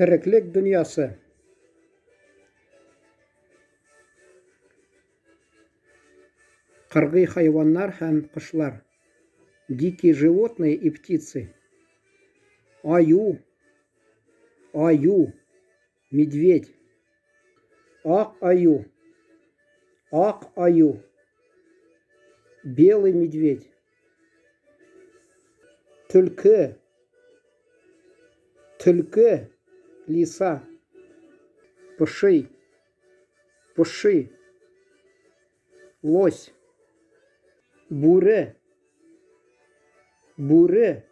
Tiriklek dünyası. Кыргый хайваннар һәм кошлар. Дикие животные и птицы. Аю. Аю. Медведь. Ак аю. Ак аю. Белый медведь. Түлкі. Түлкі. Лиса. Пыши. Пыши. Лось. Буры. Буры.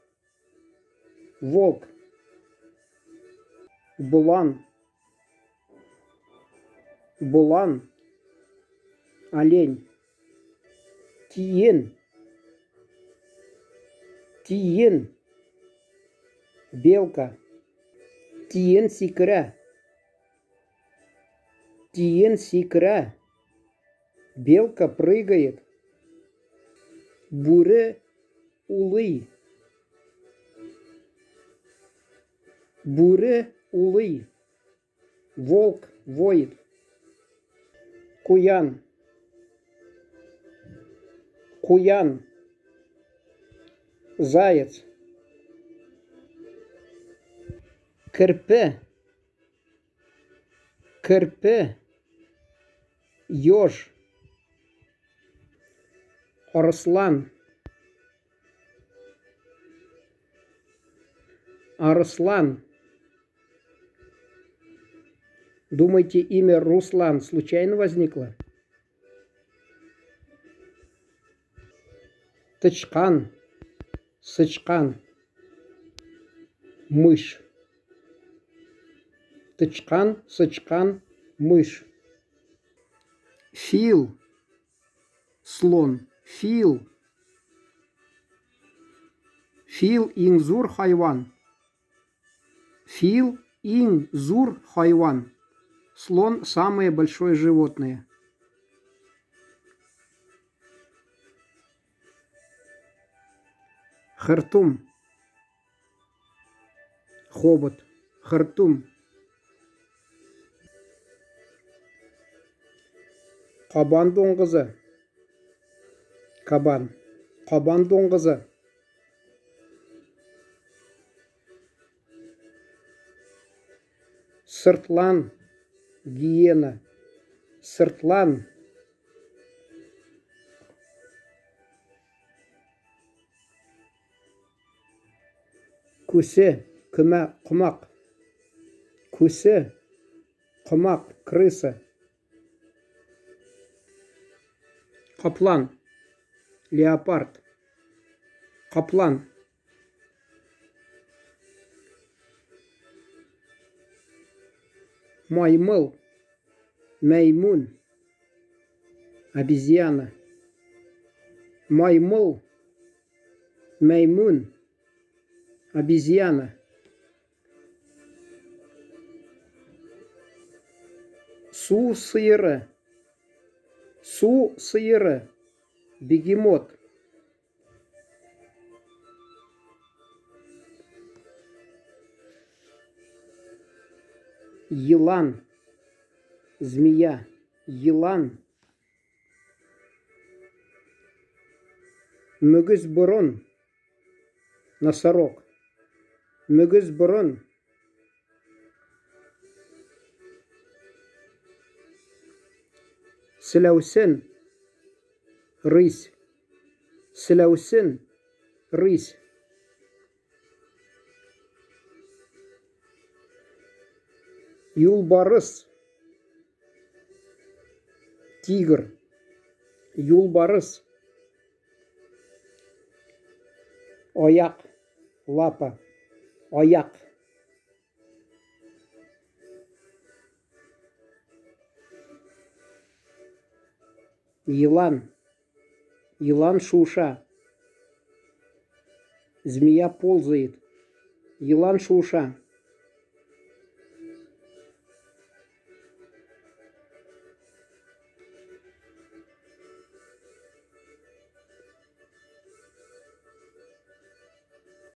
Волк. Булан. Булан. Олень. Тиен. Тиен. Белка. Тиен сикра. Тиен сикра. Белка прыгает. Буры улый. Буры улый. Волк воет. Куян. Куян. Заяц. Кірпі. Кірпі. Ёж. Арслан. Арслан. Думаете, имя Руслан случайно возникло? Тычкан. Сычкан. Мышь. Тычкан, сычкан, мышь. Фил. Слон. Фил. Фил инзур хайван. Фил инзур хайван. Слон – самое большое животное. Хартум. Хобот. Хартум. Кабан доңғызы. Кабан. Кабан доңғызы. Сыртлан. Гиена. Сыртлан. Күсе. Күмә. Құмақ. Күсе. Құмақ. Крыса. Каплан. Леопард. Каплан. Маймыл. Маймун. Обезьяна. Маймыл. Маймун. Обезьяна. Су сыйыры. Су сыйыры. Бегемот. Елан. Змея. Елан. Мөгіз бұрын. Носорог. Мөгіз бұрын. Сіләусін. Рысь. Сіләусін. Рысь. Юлбарыс. Тигр. Юлбарыс. Аяк. Лапа. Аяк. Елан. Елан шуша. Змея ползает. Елан шуша.